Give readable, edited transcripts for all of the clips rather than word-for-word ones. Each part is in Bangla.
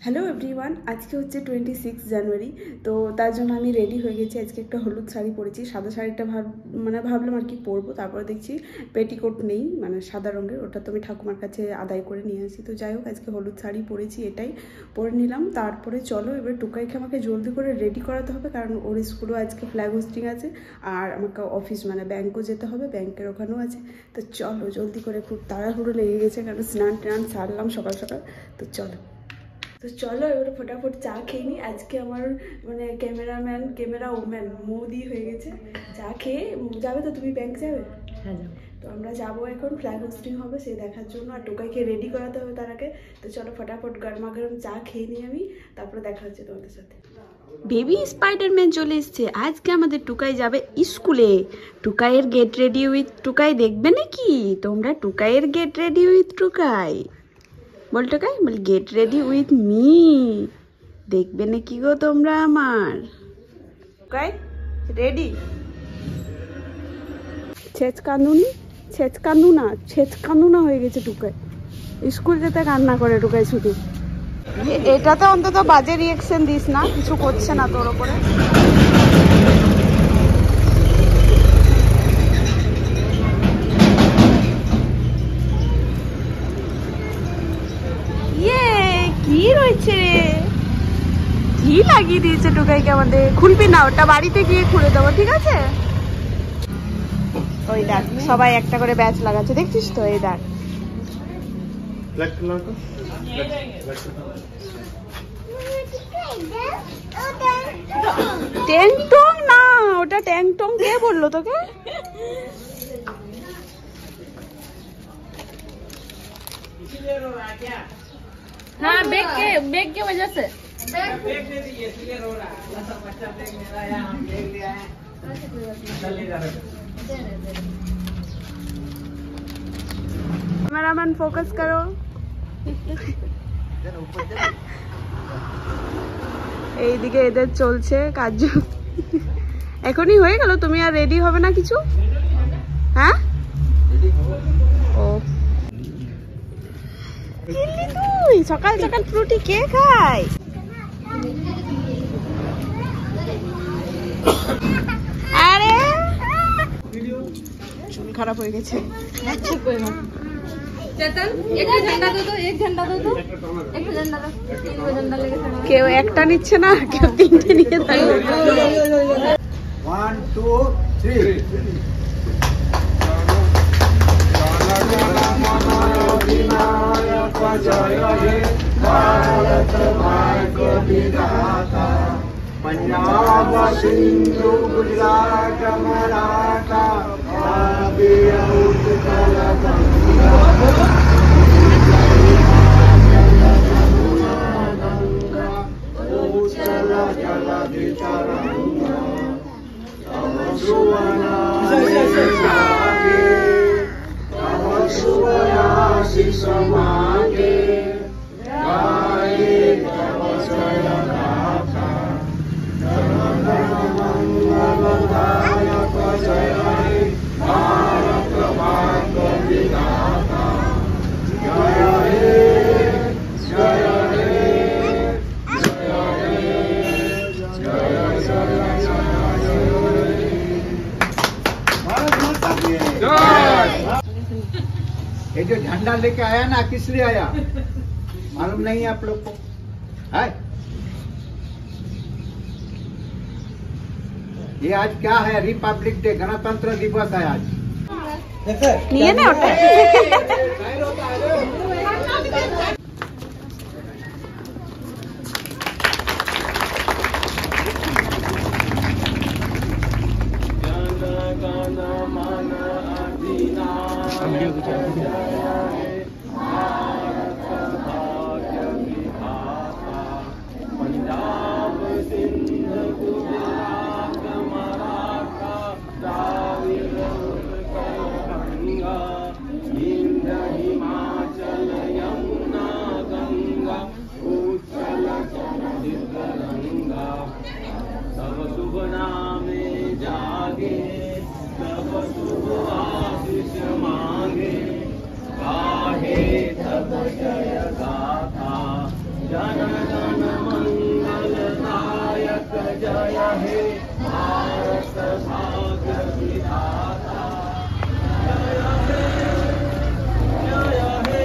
হ্যালো এভরিওয়ান, আজকে হচ্ছে 26 জানুয়ারি। তো তার জন্য আমি রেডি হয়ে গেছি। আজকে একটা হলুদ শাড়ি পরেছি। সাদা শাড়িটা ভাবলাম আর কি পরবো, তারপরে দেখছি পেটিকোট নেই, মানে সাদা রঙের, ওটা তো আমি ঠাকুমার কাছে আদায় করে নিয়ে আসি। তো যাই হোক, আজকে হলুদ শাড়ি পরেছি, এটাই পরে নিলাম। তারপরে চলো এবার টুকাইকে আমাকে জলদি করে রেডি করাতে হবে, কারণ ওর স্কুলও আজকে ফ্ল্যাগ হোস্টিং আছে, আর আমাকে অফিস মানে ব্যাঙ্কও যেতে হবে, ব্যাংকের ওখানেও আছে। তো চলো জলদি করে, খুব তাড়াহুড়ো লেগে গেছে, কারণ স্নান টান সারলাম সকাল সকাল। তো চলো এবার ফটাফট চা খেয়ে নিই। আজকে আমার মানে ক্যামেরা ওম্যান মোদি হয়ে গেছে। চা খেয়ে যাবে তো, তুমি ব্যাংক যাবে? হ্যাঁ যাবো। তো আমরা যাবো এখন, ফ্ল্যাগ হোস্টিং হবে সেই দেখার জন্য, আর টোকাইকে রেডি করাতে হবে তার আগে। তো চলো ফটাফট গরমা গরম চা খেয়ে নিই আমি, তারপরে দেখা হচ্ছে তোমাদের সাথে। বেবি স্পাইডারম্যান চলে এসছে। আজকে আমাদের টুকাই যাবে স্কুলে। টুকাইয়ের গেট রেডি উইথ টুকাই দেখবে নাকি তোমরা? টুকাইয়ের গেট রেডি উইথ টুকাই বল, টুকাই বল গেট রেডি উইথ মি, দেখবে নাকি গো তোমরা আমার? টুকাই রেডি? ছেচকান্দুনা হয়ে গেছে টুকাই। স্কুল যেতে কান্না করে টুকাই শুধু। এটাতে অন্তত বাজে রিয়েকশন দিস না, কিছু করছে না তোর ওপরে। কি রয়েছে, কি লাগিয়ে দিয়েছে টুকাইকে আমাদের। খুলবি না ওটা, বাড়িতে গিয়ে খুলে দেবো, ঠিক আছে? ওই দেখ সবাই একটা করে ব্যাচ লাগাচ্ছে, দেখছিস তো? এই দেখ ট্যাংটং না, ওটা ট্যাংটং কে বললো তোকে? हाँ बैग के वजह से कैमरामैन फोकस करो। এইদিকে এদের চলছে কাজ। এখনই হয়ে গেল? তুমি আর রেডি হবে না কিছু? হ্যাঁ ও তুই সকাল সকাল ফ্রুটি কে খায়? আরে চুল খারাপ হয়ে গেছে। কেউ একটা নিচ্ছে না, কেউ তিনটে নিয়ে থাকবে। 1 2 3 पंजाब सिंधु गुजरात मराठा उत्कल जलधि तरंगा तव सुवनाशिष मांगे गाये तव जय गाथा मंगलदायक जय हे भारत भाग्य विधाता जय हे जय हे जय हे जय जय भारत माता की जय। ये जो झंडा लेके आया ना, किस लिए आया मालूम नहीं है आप लोग को? है ये आज क्या है? रिपब्लिक डे, गणतंत्र दिवस है आज। নিয়ে নে ওটা। तब शुभ नामे जागे, तब शुभ आशीष मांगे, गाहे तब जय गाथा जन जय हे भारत भाग्य विधाता जय हे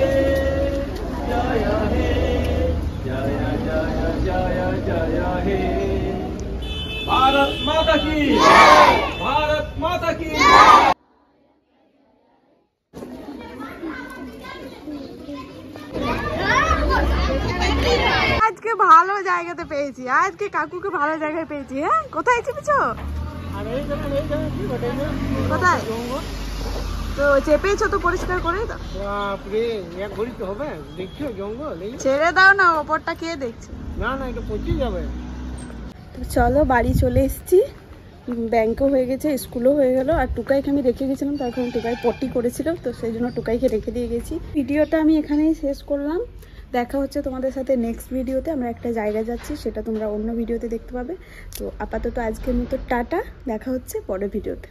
जय हे जय हे भारत माता की भारत माता की আজকে ভালো জায়গাতে পেয়েছি, আজকে কাকুকে ভালো জায়গায় পেয়েছি। হ্যাঁ, কোথায় চেপেছো? কোথায় তো চেপেছো? তো পরিষ্কার করে দাও। বাপরে, এক ঘড়ি তো হবে, দেখছো জঙ্গল? ছেড়ে দাও না, ওপরটা কে দেখছে? না না, এটা পচে যাবে। তো চলো, বাড়ি চলে এসেছি। ব্যাংকও হয়ে গেছে, স্কুলও হয়ে গেল। আর টুকাইকে আমি রেখে গেছিলাম, তার কারণ টুকাই পটি করেছিল, তো সেই জন্য টুকাইকে রেখে দিয়ে গেছি। ভিডিওটা আমি এখানেই শেষ করলাম। দেখা হচ্ছে তোমাদের সাথে নেক্সট ভিডিওতে। আমরা একটা জায়গা যাচ্ছি, সেটা তোমরা অন্য ভিডিওতে দেখতে পাবে। তো আপাতত আজকের মতো টাটা, দেখা হচ্ছে পরের ভিডিওতে।